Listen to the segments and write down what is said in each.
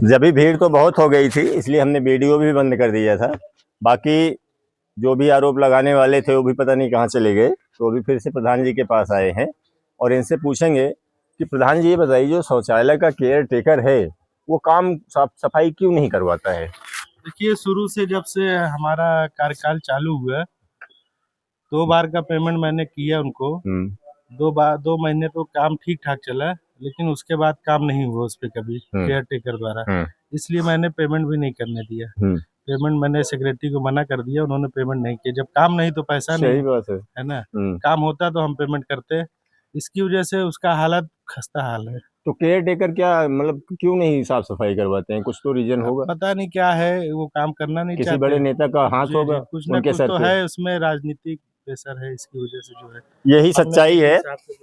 जब भी भीड़ तो बहुत हो गई थी, इसलिए हमने वीडियो भी बंद कर दिया था। बाकी जो भी आरोप लगाने वाले थे वो भी पता नहीं कहाँ चले गए, तो अभी फिर से प्रधान जी के पास आए हैं और इनसे पूछेंगे कि प्रधान जी ये बताइए, जो शौचालय का केयर टेकर है वो काम साफ सफाई क्यों नहीं करवाता है? देखिए, शुरू से जब से हमारा कार्यकाल चालू हुआ, 2 बार का पेमेंट मैंने किया उनको। 2 महीने तो काम ठीक ठाक चला, लेकिन उसके बाद काम नहीं हुआ उस पर कभी केयर टेकर द्वारा। इसलिए मैंने पेमेंट भी नहीं करने दिया। पेमेंट मैंने सेक्रेटरी को मना कर दिया, उन्होंने पेमेंट नहीं किया। जब काम नहीं तो पैसा नहीं, सही बात है ना। काम होता तो हम पेमेंट करते। इसकी वजह से उसका हालत खस्ता हाल है। तो केयर टेकर क्या मतलब क्यों नहीं साफ सफाई करवाते हैं? कुछ तो रीजन होगा। पता नहीं क्या है, वो काम करना नहीं किसी चाहते। बड़े नेता का हाथ होगा कुछ ना उनके कुछ सर तो पे। है उसमें, राजनीतिक प्रेशर है, इसकी वजह से जो है। यही सच्चाई है।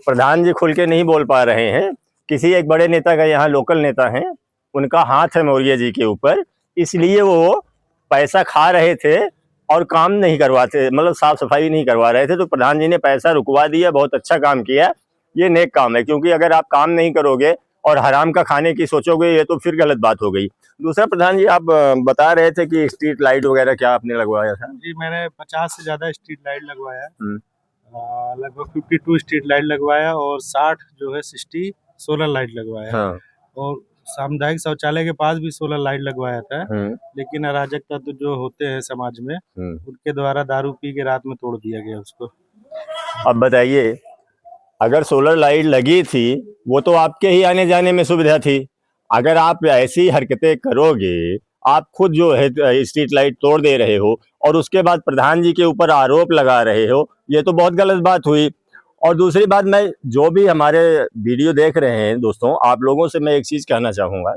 प्रधान जी खुल के नहीं बोल पा रहे हैं। किसी एक बड़े नेता का, यहाँ लोकल नेता हैं, उनका हाथ है मौर्य जी के ऊपर, इसलिए वो पैसा खा रहे थे और काम नहीं करवाते, मतलब साफ सफाई नहीं करवा रहे थे। तो प्रधान जी ने पैसा रुकवा दिया, बहुत अच्छा काम किया। ये नेक काम है, क्योंकि अगर आप काम नहीं करोगे और हराम का खाने की सोचोगे, ये तो फिर गलत बात हो गई। दूसरा, प्रधान जी आप बता रहे थे कि स्ट्रीट लाइट वगैरह क्या आपने लगवाया था? जी, मैंने 50 से ज्यादा स्ट्रीट लाइट लगवाया। लगभग 52 स्ट्रीट लाइट लगवाया और 60 जो है 60 सोलर लाइट लगवाया। हाँ। और सामुदायिक शौचालय के पास भी सोलर लाइट लगवाया था। लेकिन अराजक तत्व जो होते हैं समाज में, उनके द्वारा दारू पी के रात में तोड़ दिया गया उसको। अब बताइए, अगर सोलर लाइट लगी थी वो तो आपके ही आने जाने में सुविधा थी। अगर आप ऐसी हरकतें करोगे, आप खुद जो है स्ट्रीट लाइट तोड़ दे रहे हो और उसके बाद प्रधान जी के ऊपर आरोप लगा रहे हो, ये तो बहुत गलत बात हुई। और दूसरी बात, मैं जो भी हमारे वीडियो देख रहे हैं दोस्तों, आप लोगों से मैं एक चीज कहना चाहूंगा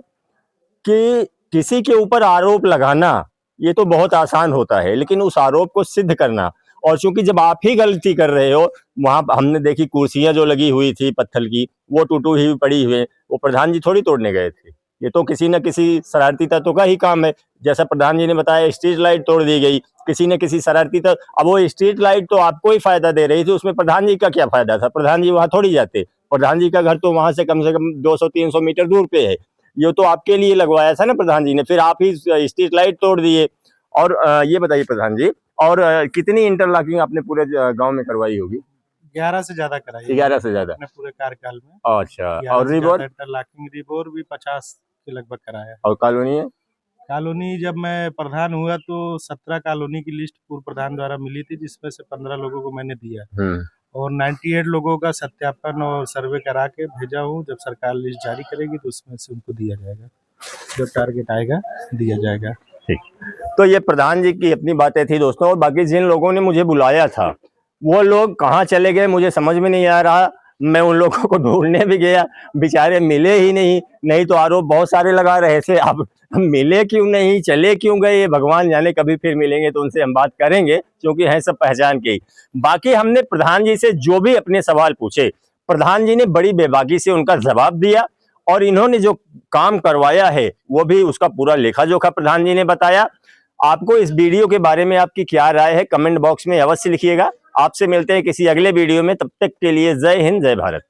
कि किसी के ऊपर आरोप लगाना ये तो बहुत आसान होता है, लेकिन उस आरोप को सिद्ध करना, और चूंकि जब आप ही गलती कर रहे हो, वहां हमने देखी कुर्सियां जो लगी हुई थी पत्थर की, वो टूटी हुई पड़ी हुई, वो प्रधान जी थोड़ी तोड़ने गए थे। ये तो किसी न किसी शरारती तत्व का ही काम है। जैसा प्रधान जी ने बताया, स्ट्रीट लाइट तोड़ दी गई, किसी न किसी शरारती तत्व। अब वो स्ट्रीट लाइट तो आपको ही फायदा दे रही थी, उसमें प्रधान जी का क्या फायदा था? प्रधान जी वहां थोड़ी जाते। प्रधान जी का घर तो वहां से कम 200-300 मीटर दूर पे है। ये तो आपके लिए लगवाया था ना प्रधान जी ने, फिर आप ही स्ट्रीट लाइट तोड़ दिए। और ये बताइए प्रधान जी, और कितनी इंटरलॉकिंग आपने पूरे गांव में करवाई होगी? 11 से ज्यादा कराई है 11 से ज्यादा अपने पूरे कार्यकाल में। अच्छा। और रिबोर? इंटरलॉकिंग रिबोर भी 50 के लगभग कराया। और कॉलोनी है? कॉलोनी जब मैं प्रधान हुआ तो 17 कॉलोनी की लिस्ट पूर्व प्रधान द्वारा मिली थी, जिसमें से 15 लोगों को मैंने दिया और 98 लोगों का सत्यापन और सर्वे करा के भेजा हूँ। जब सरकार लिस्ट जारी करेगी तो उसमें से उनको दिया जाएगा, जो टारगेट आएगा दिया जाएगा। ठीक। तो ये प्रधान जी की अपनी बातें थी दोस्तों, और बाकी जिन लोगों ने मुझे बुलाया था वो लोग कहाँ चले गए मुझे समझ में नहीं आ रहा। मैं उन लोगों को ढूंढने भी गया, बेचारे मिले ही नहीं। नहीं तो आरोप बहुत सारे लगा रहे थे, अब मिले क्यों नहीं, चले क्यों गए, ये भगवान जाने। कभी फिर मिलेंगे तो उनसे हम बात करेंगे, क्योंकि हैं सब पहचान के ही। बाकी हमने प्रधान जी से जो भी अपने सवाल पूछे, प्रधान जी ने बड़ी बेबाकी से उनका जवाब दिया, और इन्होंने जो काम करवाया है वो भी उसका पूरा लेखा जोखा प्रधान जी ने बताया। आपको इस वीडियो के बारे में आपकी क्या राय है, कमेंट बॉक्स में अवश्य लिखिएगा। आपसे मिलते हैं किसी अगले वीडियो में, तब तक के लिए जय हिंद, जय भारत।